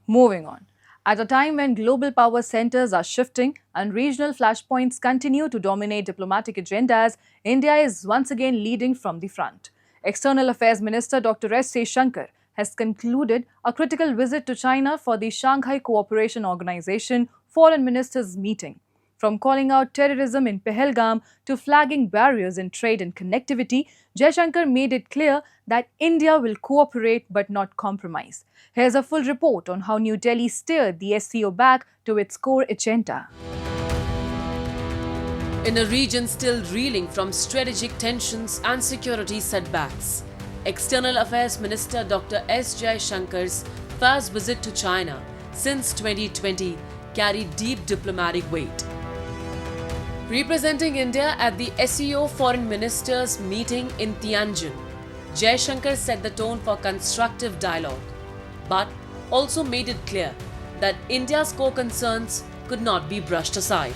Moving on. At a time when global power centers are shifting and regional flashpoints continue to dominate diplomatic agendas, India is once again leading from the front. External Affairs Minister Dr. Jaishankar has concluded a critical visit to China for the Shanghai Cooperation Organization Foreign Ministers meeting. From calling out terrorism in Pahalgam to flagging barriers in trade and connectivity, Jaishankar made it clear that India will cooperate but not compromise. Here's a full report on how New Delhi steered the SCO back to its core agenda. In a region still reeling from strategic tensions and security setbacks, External Affairs Minister Dr. S. Jaishankar's first visit to China since 2020 carried deep diplomatic weight. Representing India at the SCO Foreign Ministers meeting in Tianjin, Jaishankar set the tone for constructive dialogue, but also made it clear that India's core concerns could not be brushed aside.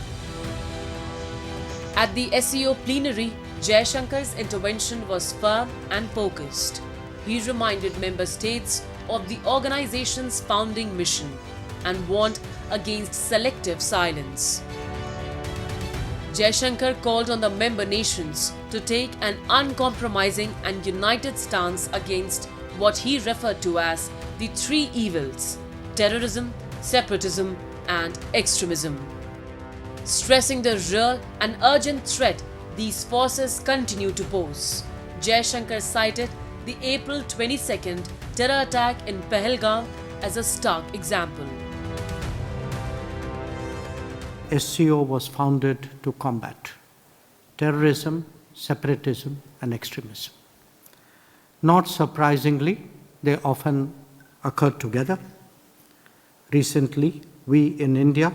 At the SCO plenary, Jaishankar's intervention was firm and focused. He reminded member states of the organization's founding mission and warned against selective silence. Jaishankar called on the member nations to take an uncompromising and united stance against what he referred to as the three evils: terrorism, separatism, and extremism. Stressing the real and urgent threat these forces continue to pose, Jaishankar cited the April 22nd terror attack in Pahalgam as a stark example. SCO was founded to combat terrorism, separatism, and extremism. Not surprisingly, they often occur together. Recently, we in India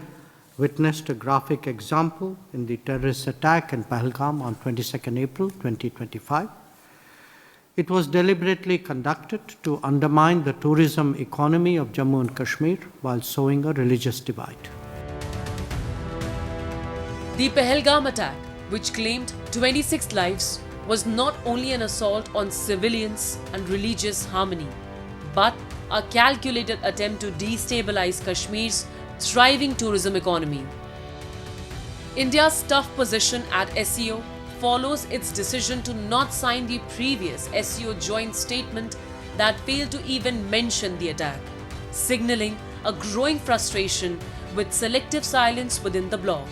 witnessed a graphic example in the terrorist attack in Pahalgam on 22nd April 2025. It was deliberately conducted to undermine the tourism economy of Jammu and Kashmir while sowing a religious divide. The Pahalgam attack, which claimed 26 lives, was not only an assault on civilians and religious harmony, but a calculated attempt to destabilize Kashmir's thriving tourism economy. India's tough position at SCO follows its decision to not sign the previous SCO joint statement that failed to even mention the attack, signaling a growing frustration with selective silence within the bloc.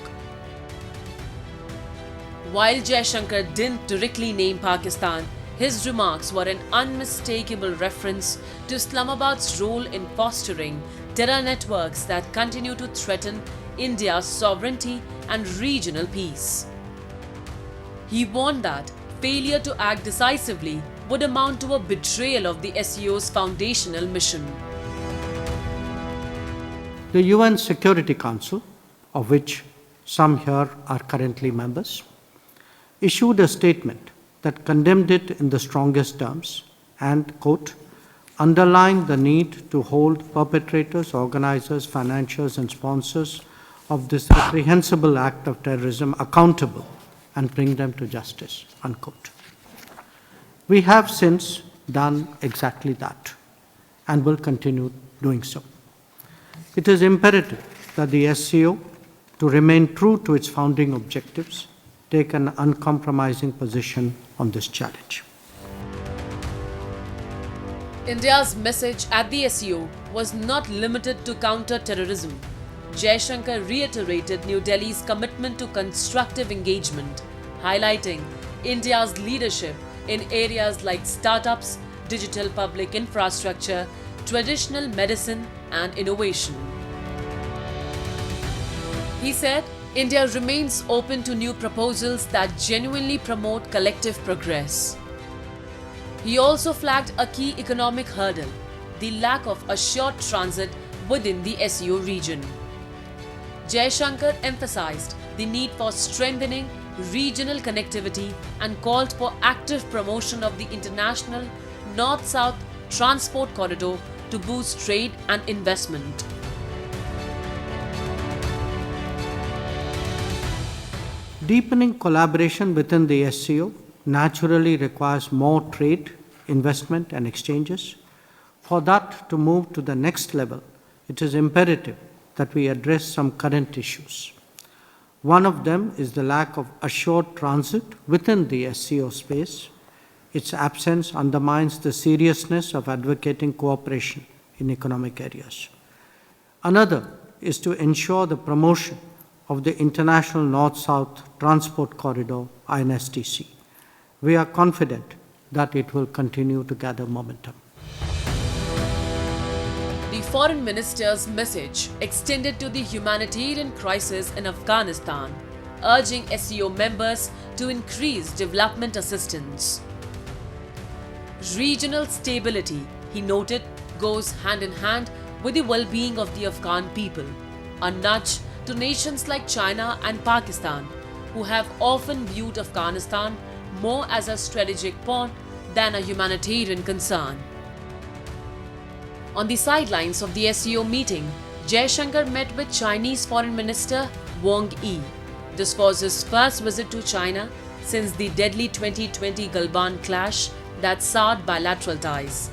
While Jaishankar didn't directly name Pakistan, his remarks were an unmistakable reference to Islamabad's role in fostering terror networks that continue to threaten India's sovereignty and regional peace. He warned that failure to act decisively would amount to a betrayal of the SCO's foundational mission. The UN Security Council, of which some here are currently members, issued a statement that condemned it in the strongest terms and, quote, underlined the need to hold perpetrators, organizers, financiers, and sponsors of this reprehensible act of terrorism accountable and bring them to justice, unquote. We have since done exactly that and will continue doing so. It is imperative that the SCO, to remain true to its founding objectives, take an uncompromising position on this challenge. India's message at the SCO was not limited to counter-terrorism. Jaishankar reiterated New Delhi's commitment to constructive engagement, highlighting India's leadership in areas like startups, digital public infrastructure, traditional medicine, and innovation. He said, India remains open to new proposals that genuinely promote collective progress. He also flagged a key economic hurdle, the lack of assured transit within the SCO region. Jaishankar emphasized the need for strengthening regional connectivity and called for active promotion of the international North-South transport corridor to boost trade and investment. Deepening collaboration within the SCO naturally requires more trade, investment, and exchanges. For that to move to the next level, it is imperative that we address some current issues. One of them is the lack of assured transit within the SCO space. Its absence undermines the seriousness of advocating cooperation in economic areas. Another is to ensure the promotion of the International North-South Transport Corridor, INSTC. We are confident that it will continue to gather momentum. The foreign minister's message extended to the humanitarian crisis in Afghanistan, urging SCO members to increase development assistance. Regional stability, he noted, goes hand in hand with the well-being of the Afghan people, a nudge to nations like China and Pakistan, who have often viewed Afghanistan more as a strategic pawn than a humanitarian concern. On the sidelines of the SCO meeting, Jaishankar met with Chinese Foreign Minister Wang Yi. This was his first visit to China since the deadly 2020 Galban clash that soured bilateral ties.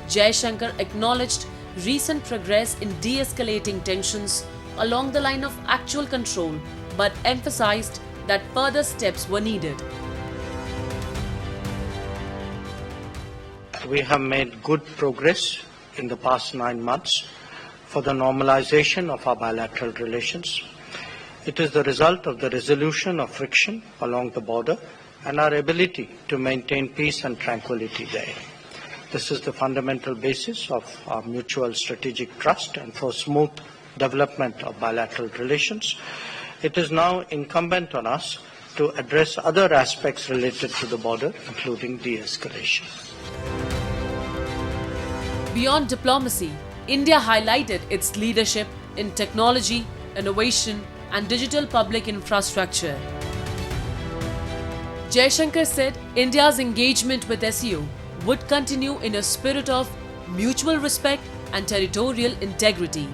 Jaishankar acknowledged recent progress in de-escalating tensions along the line of actual control, but emphasized that further steps were needed. We have made good progress in the past 9 months for the normalization of our bilateral relations. It is the result of the resolution of friction along the border and our ability to maintain peace and tranquility there. This is the fundamental basis of our mutual strategic trust and for smooth development of bilateral relations. It is now incumbent on us to address other aspects related to the border, including de-escalation. Beyond diplomacy, India highlighted its leadership in technology, innovation, and digital public infrastructure. Jaishankar said India's engagement with SCO would continue in a spirit of mutual respect and territorial integrity,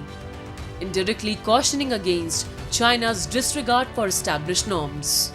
indirectly cautioning against China's disregard for established norms.